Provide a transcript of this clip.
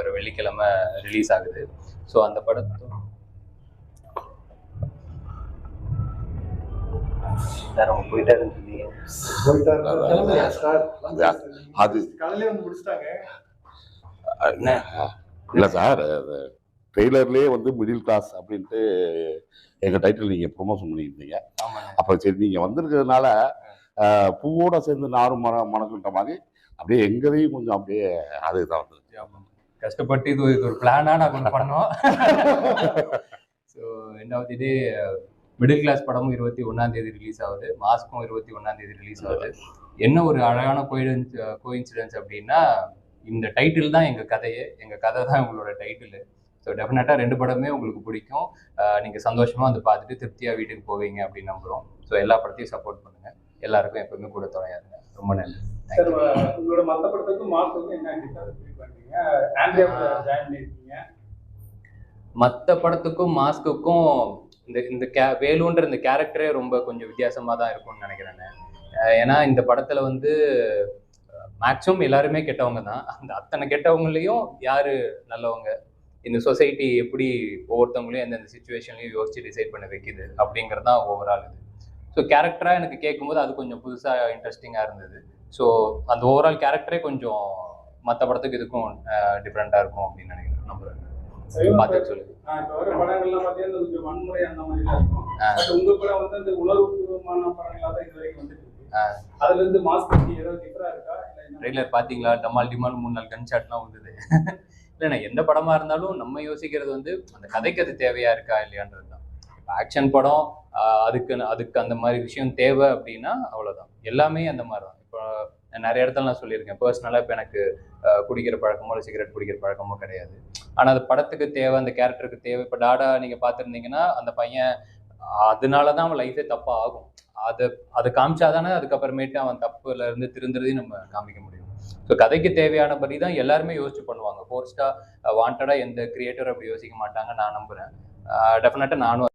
ஒரு வெள்ளிக்கிழமை ரிலீஸ் ஆகுது. ஸோ அந்த படத்தை சார் அவங்க போயிட்டாரு அது காலையிலே வந்து முடிச்சிட்டாங்க. இல்லை சார், ட்ரெய்லர்லேயே வந்து மிடில் கிளாஸ் அப்படின்ட்டு எங்கள் டைட்டில் நீங்கள் ப்ரொமோஷன் பண்ணியிருந்தீங்க. அப்போ சரி நீங்கள் வந்திருக்கிறதுனால பூவோட சேர்ந்து நாரும் மணக்குன்ற மாதிரி அப்படியே எங்களையும் கொஞ்சம் அப்படியே அதுதான் வந்து கஷ்டப்பட்டு இது ஒரு பிளானாக நான் கொஞ்சம் பண்ணோம். ஸோ ரெண்டாவது இது மிடில் கிளாஸ் படமும் 21 ரிலீஸ் ஆகுது, மாஸ்க்கும் 21 ரிலீஸ் ஆகுது. என்ன ஒரு அழகான கோயின்சிடன்ஸ் அப்படின்னா, இந்த டைட்டில் தான் எங்கள் கதையே, எங்கள் கதை தான் உங்களோட டைட்டில். ஸோ டெஃபினட்டாக 2 படமே உங்களுக்கு பிடிக்கும். நீங்கள் சந்தோஷமாக வந்து பார்த்துட்டு திருப்தியாக வீட்டுக்கு போவீங்க அப்படின்னு நம்புகிறோம். ஸோ எல்லா படத்தையும் சப்போர்ட் பண்ணுங்கள். எல்லாருக்கும் எப்பவுமே கூட துணையாக இருங்க. ரொம்ப நன்றி. உங்களோட மற்ற படத்துக்கும் மாஸ்க்கும் என்ன மற்ற படத்துக்கும் மாஸ்க்குக்கும் இந்த வேலுன்ற இந்த கேரக்டரே ரொம்ப கொஞ்சம் வித்தியாசமாக தான் இருக்கும்னு நினைக்கிறேன். ஏன்னா இந்த படத்தில் வந்து மேக்ஸிமம் எல்லாருமே கெட்டவங்க தான். அந்த அத்தனை கெட்டவங்களையும் யாரு நல்லவங்க, இந்த சொசைட்டி எப்படி ஒவ்வொருத்தவங்களையும் எந்தெந்த சுச்சுவேஷன்லையும் யோசிச்சு டிசைட் பண்ண வைக்குது அப்படிங்கிறது தான் ஓவரால் இது. ஸோ கேரக்டராக எனக்கு கேட்கும்போது அது கொஞ்சம் புதுசாக இன்ட்ரெஸ்டிங்காக இருந்தது. ஸோ அந்த ஓவரால் கேரக்டரே கொஞ்சம் மற்ற படத்துக்கு இதுக்கும் டிஃப்ரெண்ட்டாக இருக்கும் அப்படின்னு நினைக்கிறேன். நம்புறேன். பார்த்து சொல்லுங்க. படங்கள்லாம் பார்த்தீங்கன்னா கொஞ்சம் வன்முறை அந்த மாதிரி இருக்கும். உங்க படம் வந்து அந்த உணர்வுபூர்வமான படங்களா தான் இது வரைக்கும் வந்துட்டு இருக்கு. அதுல இருந்து மாஸ்க் ஏதாவது டிஃபரா இருக்கா? ட்ரெய்லர் பார்த்தீங்களா? டமால் டிமால் 3-4 கன் ஷாட்லாம் வந்தது. இல்லைண்ணா, எந்த படமா இருந்தாலும் நம்ம யோசிக்கிறது வந்து அந்த கதைக்கு அது தேவையா இருக்கா இல்லையான்றது தான். ஆக்ஷன் படம் அதுக்கு அந்த மாதிரி விஷயம் தேவை அப்படின்னா அவ்வளோதான். எல்லாமே அந்த மாதிரி தான். இப்போ நிறைய இடத்துல நான் சொல்லியிருக்கேன், பர்சனலாக இப்போ எனக்கு குடிக்கிற பழக்கமோ இல்லை சிகரெட் குடிக்கிற பழக்கமோ கிடையாது. ஆனால் அது படத்துக்கு தேவை, அந்த கேரக்டருக்கு தேவை. இப்போ டாடா நீங்கள் பார்த்துருந்தீங்கன்னா அந்த பையன் அதனால தான் அவன் லைஃபே தப்பாக ஆகும். அதை காமிச்சாதானே அதுக்கப்புறமேட்டு அவன் தப்புல இருந்து திருந்துறதையும் நம்ம காமிக்க முடியும். ஸோ கதைக்கு தேவையானபடி தான் எல்லாருமே யோசிச்சு பண்ணுவாங்க. ஃபோர்ஸ்டா வாண்டடா எந்த கிரியேட்டரும் அப்படி யோசிக்க மாட்டாங்க நான் நம்புறேன். டெஃபினட்டா நானும்